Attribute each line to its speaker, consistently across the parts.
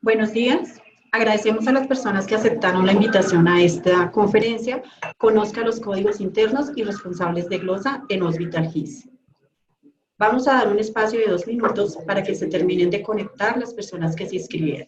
Speaker 1: Buenos días. Agradecemos a las personas que aceptaron la invitación a esta conferencia. Conozca los códigos internos y responsables de glosa en Hospital GIS. Vamos a dar un espacio de 2 minutos para que se terminen de conectar las personas que se inscribieron.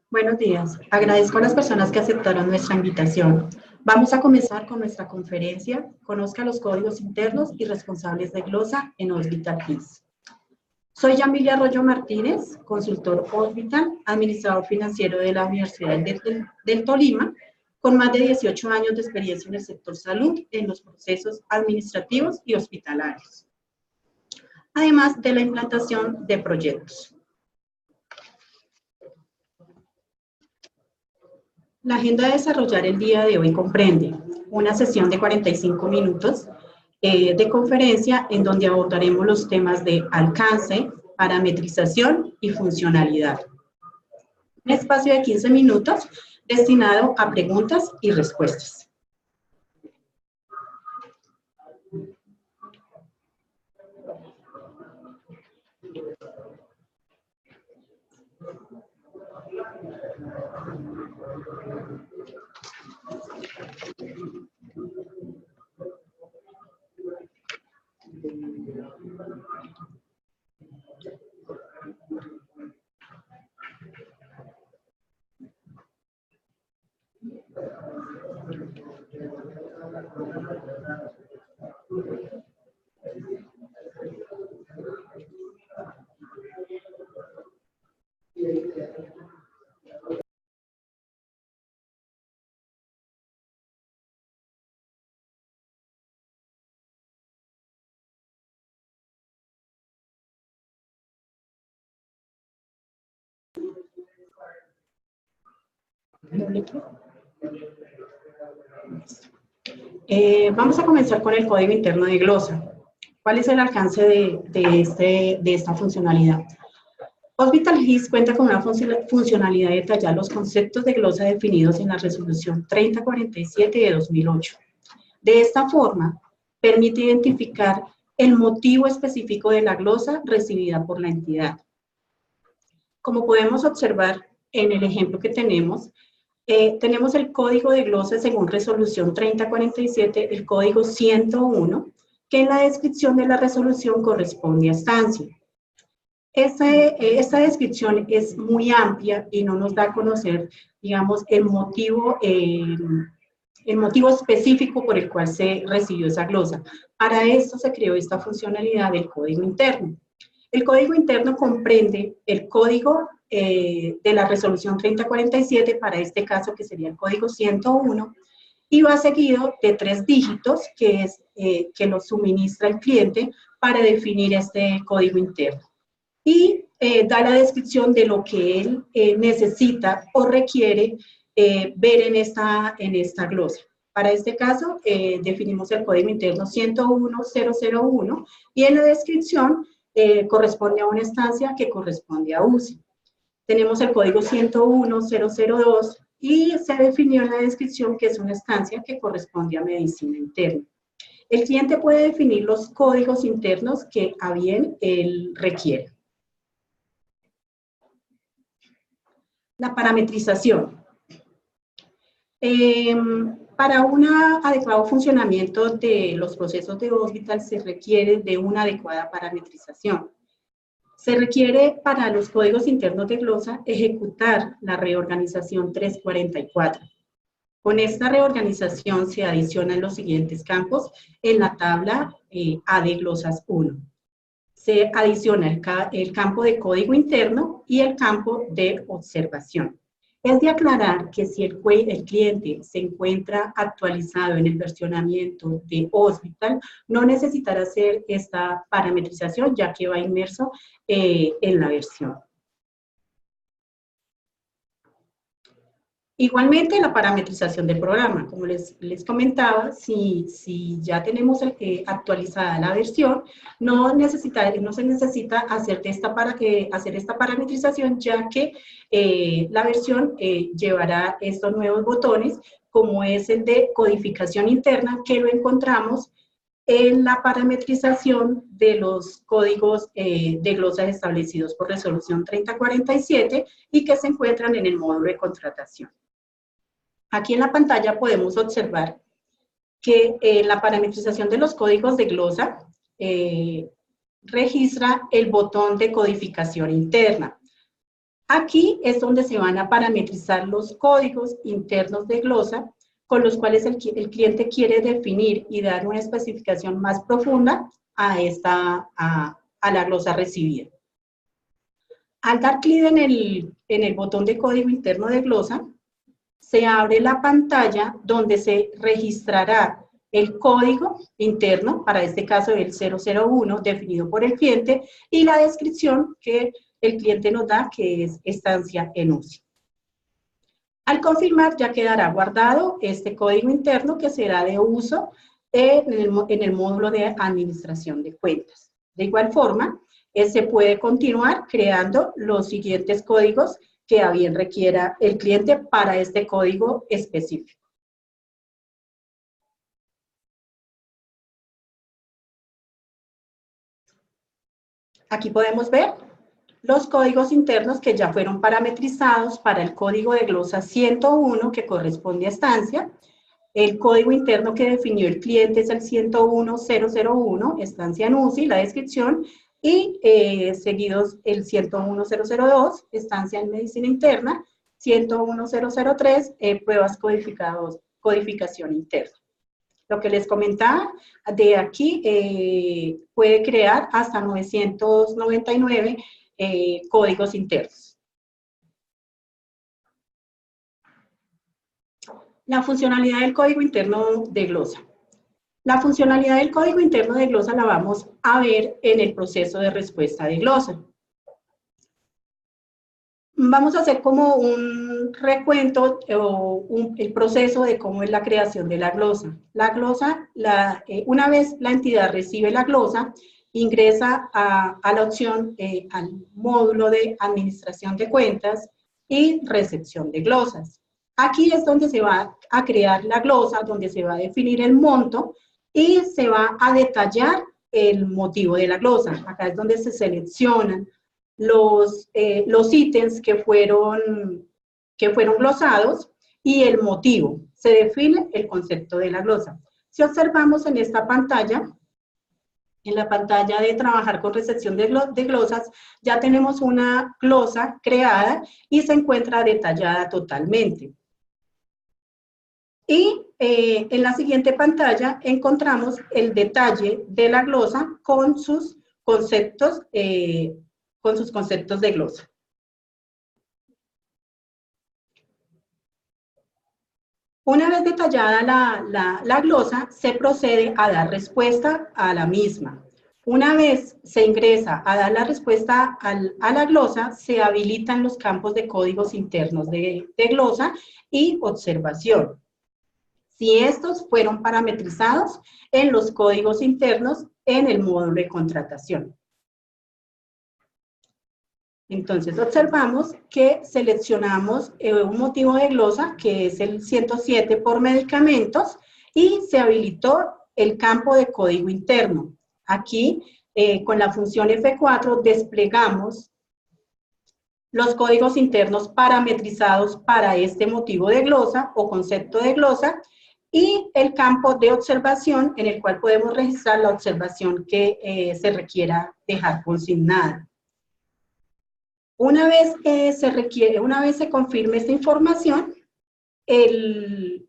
Speaker 1: Buenos días. Agradezco a las personas que aceptaron nuestra invitación. Vamos a comenzar con nuestra conferencia. Conozca los códigos internos y responsables de glosa en Hospital GIS. Soy Yamilia Arroyo Martínez, consultor Hospital, administrador financiero de la Universidad del Tolima, con más de 18 años de experiencia en el sector salud, en los procesos administrativos y hospitalarios, además de la implantación de proyectos. La agenda a desarrollar el día de hoy comprende una sesión de 45 minutos de conferencia en donde abordaremos los temas de alcance, parametrización y funcionalidad. Un espacio de 15 minutos destinado a preguntas y respuestas. Vamos a comenzar con el código interno de glosa. ¿Cuál es el alcance de esta funcionalidad? Hospital GIS cuenta con una funcionalidad de detallar los conceptos de glosa definidos en la resolución 3047 de 2008. De esta forma, permite identificar el motivo específico de la glosa recibida por la entidad. Como podemos observar en el ejemplo que tenemos el código de glosa según resolución 3047, el código 101, que en la descripción de la resolución corresponde a estancia. Esta descripción es muy amplia y no nos da a conocer, digamos, el motivo específico por el cual se recibió esa glosa. Para esto se creó esta funcionalidad del código interno. El código interno comprende el código de la resolución 3047, para este caso que sería el código 101, y va seguido de 3 dígitos que lo suministra el cliente para definir este código interno. Y da la descripción de lo que él necesita o requiere ver en esta glosa. Para este caso, definimos el código interno 101.001 y en la descripción corresponde a una estancia que corresponde a UCI. Tenemos el código 101.002 y se definió en la descripción que es una estancia que corresponde a medicina interna. El cliente puede definir los códigos internos que a bien él requiere. La parametrización. Para un adecuado funcionamiento de los procesos de hospital se requiere de una adecuada parametrización. Se requiere para los códigos internos de glosa ejecutar la reorganización 344. Con esta reorganización se adicionan los siguientes campos en la tabla A de glosas 1. Se adiciona el campo de código interno y el campo de observación. Es de aclarar que si el cliente se encuentra actualizado en el versionamiento de Hospital, no necesitará hacer esta parametrización, ya que va inmerso en la versión. Igualmente, la parametrización del programa. Como les comentaba, si ya tenemos actualizada la versión, no se necesita hacer esta parametrización, ya que la versión llevará estos nuevos botones, como es el de codificación interna, que lo encontramos en la parametrización de los códigos de glosas establecidos por resolución 3047 y que se encuentran en el módulo de contratación. Aquí en la pantalla podemos observar que la parametrización de los códigos de glosa registra el botón de codificación interna. Aquí es donde se van a parametrizar los códigos internos de glosa con los cuales el cliente quiere definir y dar una especificación más profunda a la glosa recibida. Al dar clic en el botón de código interno de glosa, se abre la pantalla donde se registrará el código interno, para este caso el 001, definido por el cliente, y la descripción que el cliente nos da, que es estancia en UCI. Al confirmar, ya quedará guardado este código interno que será de uso en el módulo de administración de cuentas. De igual forma, se puede continuar creando los siguientes códigos que a bien requiera el cliente para este código específico. Aquí podemos ver los códigos internos que ya fueron parametrizados para el código de glosa 101 que corresponde a estancia. El código interno que definió el cliente es el 101.001, estancia en UCI, la descripción, y seguidos el 101.002, estancia en medicina interna, 101.003, pruebas codificación interna. Lo que les comentaba, de aquí puede crear hasta 999 códigos internos. La funcionalidad del código interno de glosa. La funcionalidad del código interno de glosa la vamos a ver en el proceso de respuesta de glosa. Vamos a hacer como un recuento o el proceso de cómo es la creación de la glosa. La glosa, una vez la entidad recibe la glosa, ingresa a la opción, al módulo de administración de cuentas y recepción de glosas. Aquí es donde se va a crear la glosa, donde se va a definir el monto y se va a detallar el motivo de la glosa. Acá es donde se seleccionan los ítems que fueron glosados y el motivo. Se define el concepto de la glosa. Si observamos en esta pantalla, en la pantalla de trabajar con recepción de glosas, ya tenemos una glosa creada y se encuentra detallada totalmente. Y en la siguiente pantalla encontramos el detalle de la glosa con sus conceptos, con sus conceptos de glosa. Una vez detallada la glosa, se procede a dar respuesta a la misma. Una vez se ingresa a dar la respuesta a la glosa, se habilitan los campos de códigos internos de glosa y observación. Si estos fueron parametrizados en los códigos internos en el módulo de contratación. Entonces, observamos que seleccionamos un motivo de glosa, que es el 107 por medicamentos, y se habilitó el campo de código interno. Aquí, con la función F4, desplegamos los códigos internos parametrizados para este motivo de glosa o concepto de glosa, y el campo de observación, en el cual podemos registrar la observación que se requiera dejar consignada. Una vez una vez se confirme esta información, el,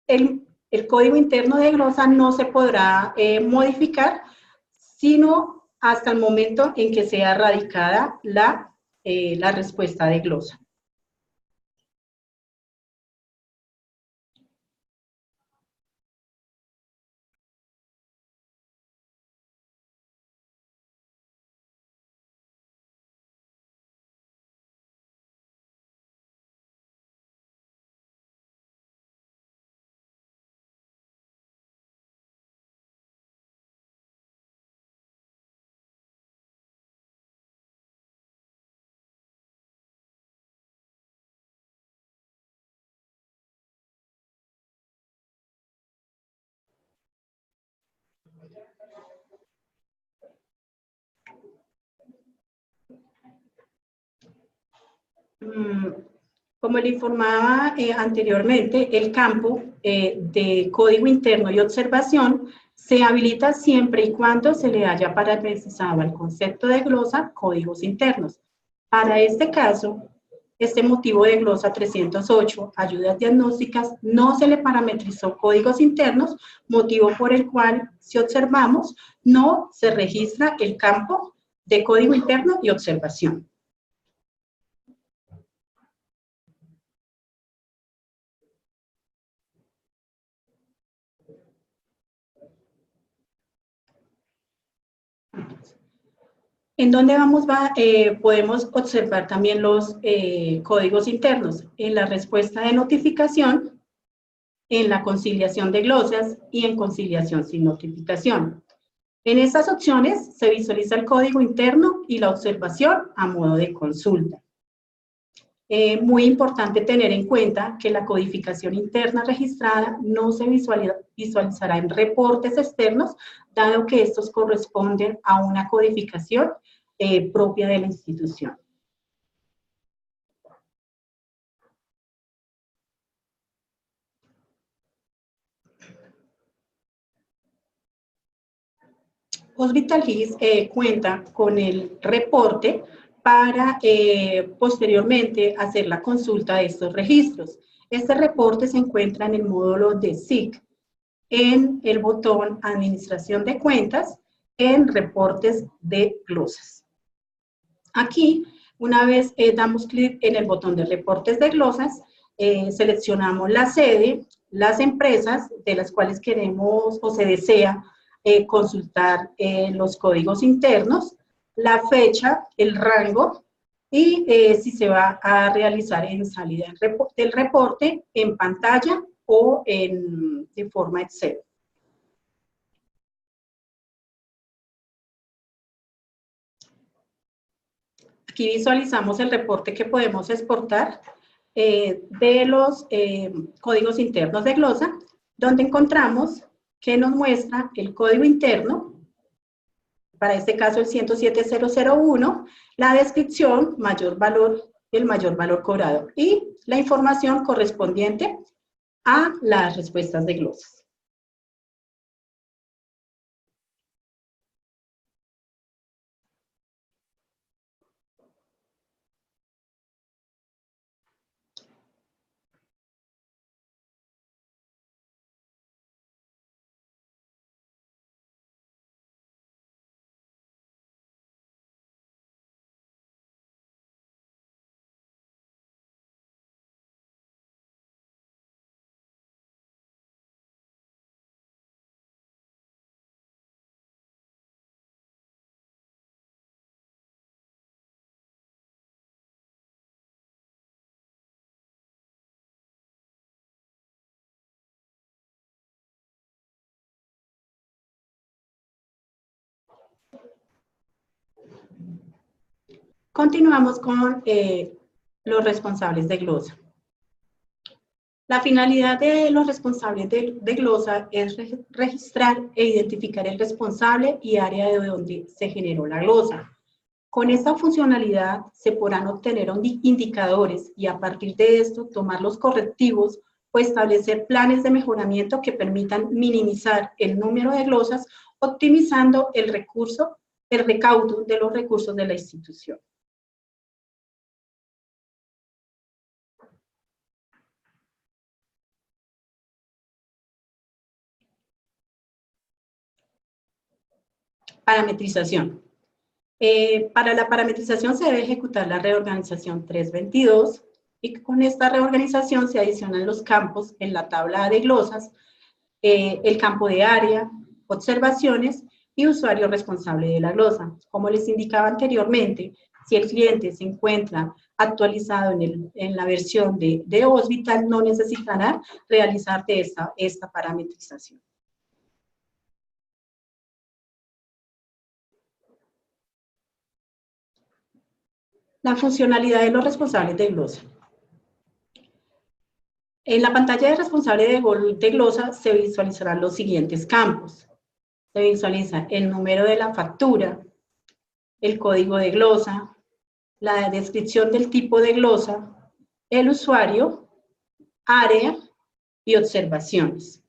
Speaker 1: el código interno de glosa no se podrá modificar, sino hasta el momento en que sea radicada la respuesta de glosa. Como le informaba anteriormente, el campo de código interno y observación se habilita siempre y cuando se le haya parametrizado al concepto de glosa códigos internos. Para este caso, este motivo de glosa 308, ayudas diagnósticas, no se le parametrizó códigos internos, motivo por el cual, si observamos, no se registra el campo de código interno y observación. ¿En dónde podemos observar también los códigos internos? En la respuesta de notificación, en la conciliación de glosas y en conciliación sin notificación. En estas opciones se visualiza el código interno y la observación a modo de consulta. Muy importante tener en cuenta que la codificación interna registrada no se visualizará en reportes externos, dado que estos corresponden a una codificación propia de la institución. Hospital Hills cuenta con el reporte para posteriormente hacer la consulta de estos registros. Este reporte se encuentra en el módulo de SIC, en el botón Administración de Cuentas, en Reportes de glosas. Aquí, una vez damos clic en el botón de Reportes de glosas, seleccionamos la sede, las empresas de las cuales queremos o se desea consultar los códigos internos, la fecha, el rango y si se va a realizar en salida del reporte, en pantalla o de forma Excel. Aquí visualizamos el reporte que podemos exportar de los códigos internos de glosa, donde encontramos que nos muestra el código interno, para este caso el 107001, la descripción, mayor valor, el mayor valor cobrado y la información correspondiente a las respuestas de glosas. Continuamos con los responsables de glosa. La finalidad de los responsables de glosa es registrar e identificar el responsable y área de donde se generó la glosa. Con esta funcionalidad se podrán obtener indicadores y a partir de esto tomar los correctivos o establecer planes de mejoramiento que permitan minimizar el número de glosas, optimizando el recaudo de los recursos de la institución. Parametrización. Para la parametrización se debe ejecutar la reorganización 322 y con esta reorganización se adicionan los campos en la tabla de glosas, el campo de área, observaciones y usuario responsable de la glosa. Como les indicaba anteriormente, si el cliente se encuentra actualizado en la versión de Hospital, no necesitará realizar esta parametrización. La funcionalidad de los responsables de glosa. En la pantalla de responsable de glosa se visualizarán los siguientes campos. Se visualiza el número de la factura, el código de glosa, la descripción del tipo de glosa, el usuario, área y observaciones.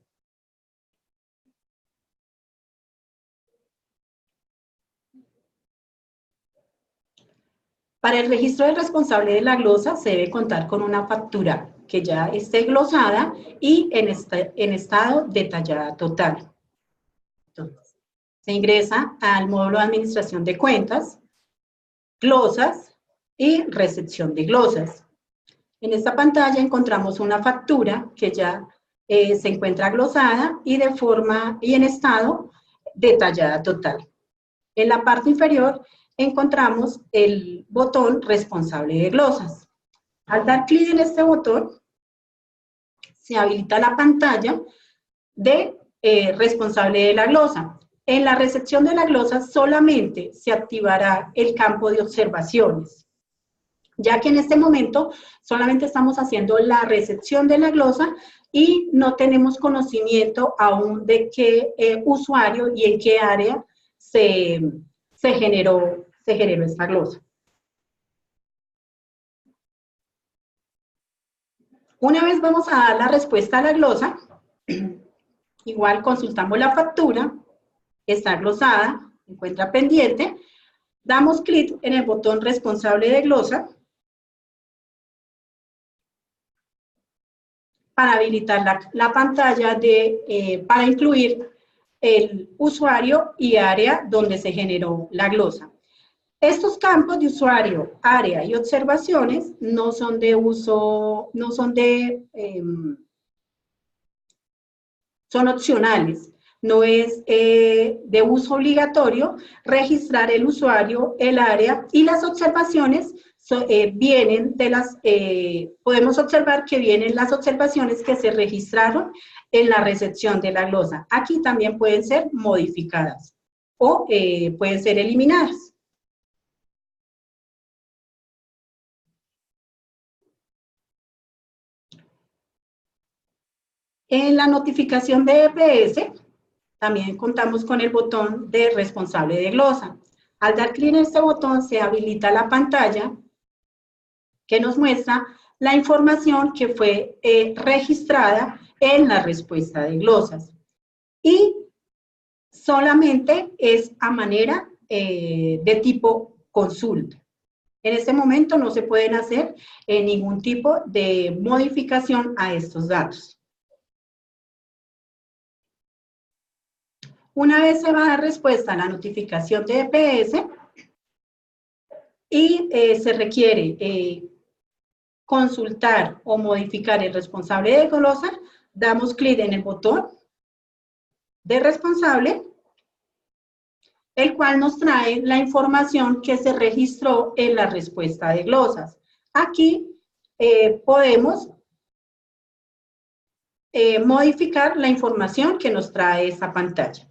Speaker 1: Para el registro del responsable de la glosa se debe contar con una factura que ya esté glosada y en estado detallada total. Entonces, se ingresa al módulo de administración de cuentas, glosas y recepción de glosas. En esta pantalla encontramos una factura que ya se encuentra glosada y en estado detallada total. En la parte inferior encontramos el botón responsable de glosas. Al dar clic en este botón, se habilita la pantalla de responsable de la glosa. En la recepción de la glosa solamente se activará el campo de observaciones, ya que en este momento solamente estamos haciendo la recepción de la glosa y no tenemos conocimiento aún de qué usuario y en qué área se generó esta glosa. Una vez vamos a dar la respuesta a la glosa, igual consultamos la factura, está glosada, se encuentra pendiente, damos clic en el botón responsable de glosa para habilitar la pantalla para incluir el usuario y área donde se generó la glosa. Estos campos de usuario, área y observaciones no son de uso, son opcionales. No es de uso obligatorio registrar el usuario, el área y las observaciones vienen podemos observar que vienen las observaciones que se registraron en la recepción de la glosa. Aquí también pueden ser modificadas o pueden ser eliminadas. En la notificación de EPS, también contamos con el botón de responsable de glosa. Al dar clic en este botón, se habilita la pantalla que nos muestra la información que fue registrada en la respuesta de glosas. Y solamente es a manera de tipo consulta. En este momento no se pueden hacer ningún tipo de modificación a estos datos. Una vez se va a dar respuesta a la notificación de EPS y se requiere consultar o modificar el responsable de glosa, damos clic en el botón de responsable, el cual nos trae la información que se registró en la respuesta de glosas. Aquí podemos modificar la información que nos trae esta pantalla.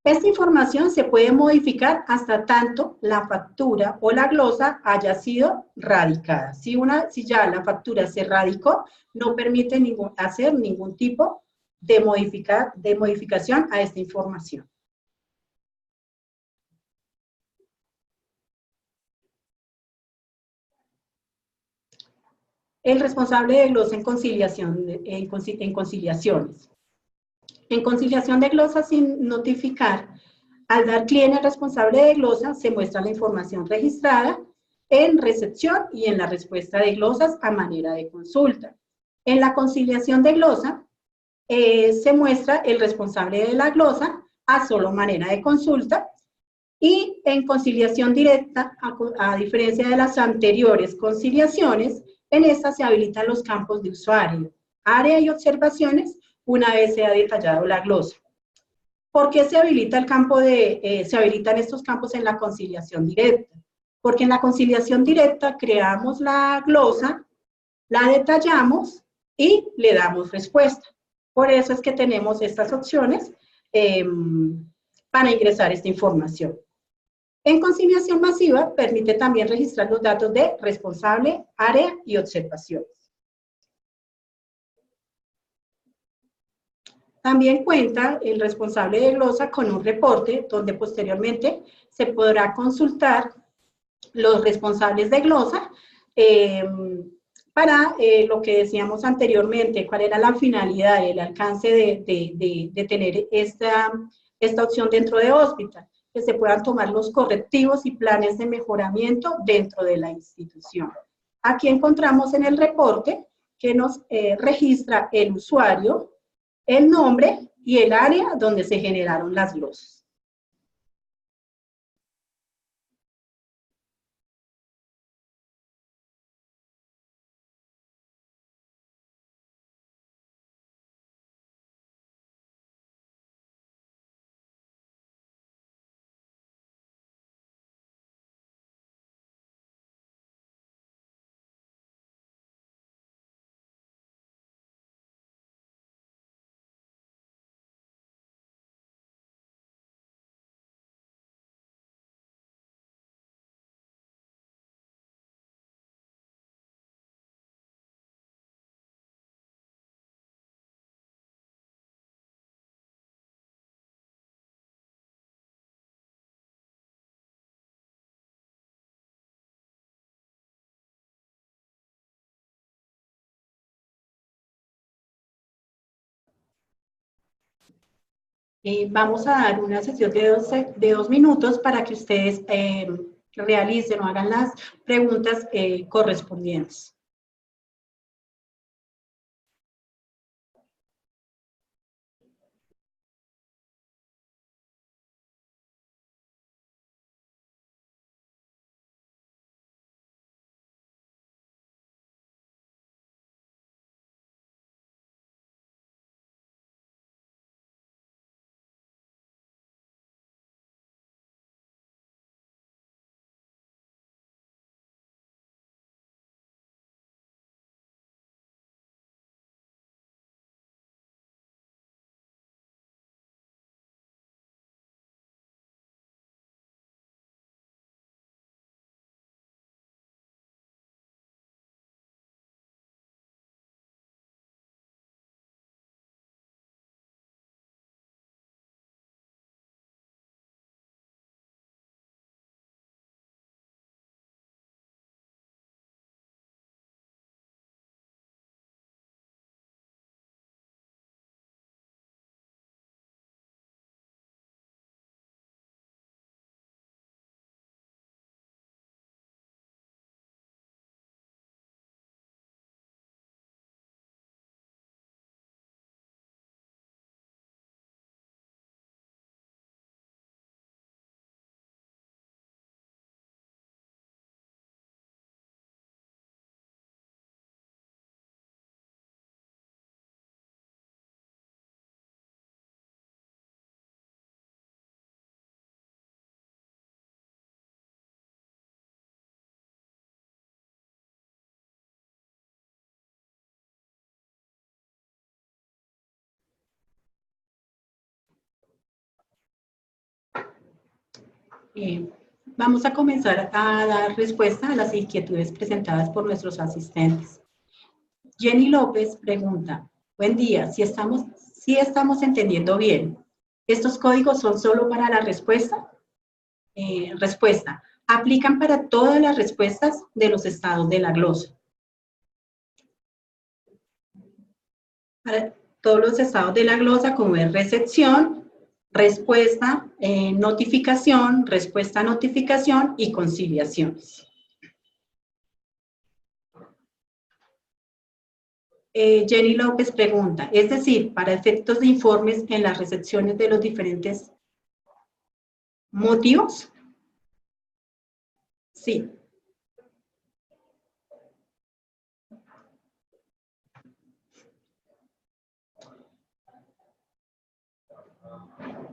Speaker 1: Esta información se puede modificar hasta tanto la factura o la glosa haya sido radicada. Si ya la factura se radicó, no permite hacer ningún tipo de modificación a esta información. El responsable de glosa en conciliaciones. En conciliación de glosa sin notificar, al dar clic en el responsable de glosa, se muestra la información registrada en recepción y en la respuesta de glosas a manera de consulta. En la conciliación de glosa, se muestra el responsable de la glosa a solo manera de consulta, y en conciliación directa, a diferencia de las anteriores conciliaciones, en esta se habilitan los campos de usuario, área y observaciones una vez se ha detallado la glosa. ¿Por qué se habilita se habilitan estos campos en la conciliación directa? Porque en la conciliación directa creamos la glosa, la detallamos y le damos respuesta. Por eso es que tenemos estas opciones para ingresar esta información. En conciliación masiva permite también registrar los datos de responsable, área y observaciones. También cuenta el responsable de glosa con un reporte donde posteriormente se podrá consultar los responsables de glosa para lo que decíamos anteriormente, cuál era la finalidad y el alcance de tener esta opción dentro de Hospital, que se puedan tomar los correctivos y planes de mejoramiento dentro de la institución. Aquí encontramos en el reporte que nos registra el usuario, el nombre y el área donde se generaron las glosas. Vamos a dar una sesión de 2 minutos para que ustedes realicen o hagan las preguntas correspondientes. Vamos a comenzar a dar respuesta a las inquietudes presentadas por nuestros asistentes. Jenny López pregunta, buen día, si estamos entendiendo bien, ¿estos códigos son solo para la respuesta? Respuesta, aplican para todas las respuestas de los estados de la glosa. Para todos los estados de la glosa, como es recepción, respuesta, notificación, respuesta, notificación y conciliaciones. Jenny López pregunta, es decir, para efectos de informes en las recepciones de los diferentes motivos. Sí.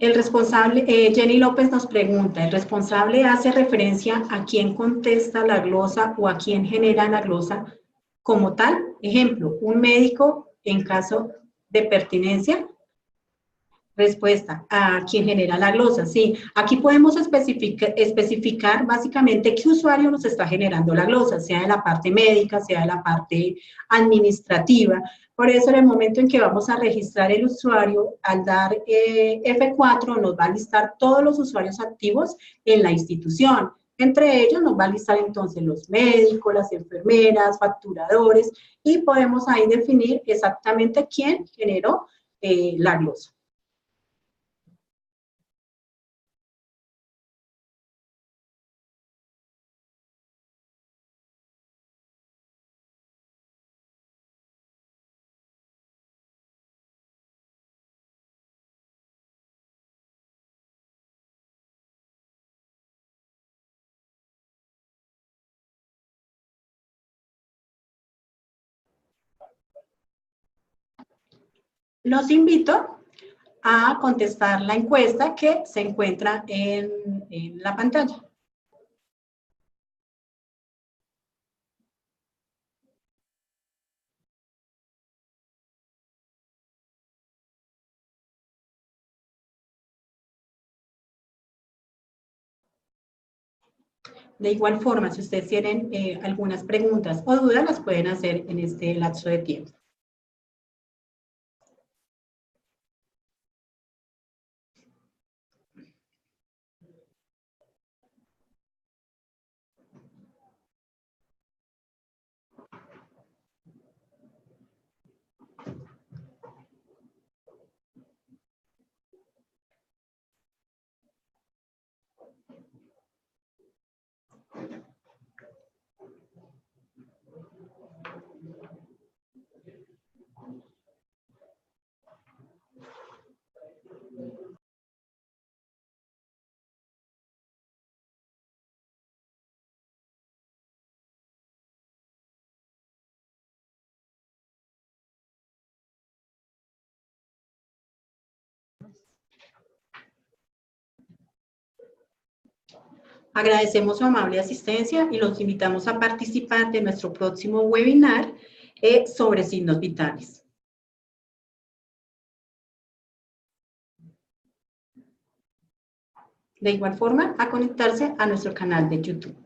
Speaker 1: El responsable, Jenny López nos pregunta, ¿el responsable hace referencia a quién contesta la glosa o a quién genera la glosa como tal? Ejemplo, un médico en caso de pertinencia. Respuesta, a quien genera la glosa. Sí, aquí podemos especificar básicamente qué usuario nos está generando la glosa, sea de la parte médica, sea de la parte administrativa. Por eso, en el momento en que vamos a registrar el usuario, al dar F4, nos va a listar todos los usuarios activos en la institución. Entre ellos nos va a listar entonces los médicos, las enfermeras, facturadores, y podemos ahí definir exactamente quién generó la glosa. Los invito a contestar la encuesta que se encuentra en la pantalla. De igual forma, si ustedes tienen algunas preguntas o dudas, las pueden hacer en este lapso de tiempo. Agradecemos su amable asistencia y los invitamos a participar de nuestro próximo webinar sobre signos vitales. De igual forma, a conectarse a nuestro canal de YouTube.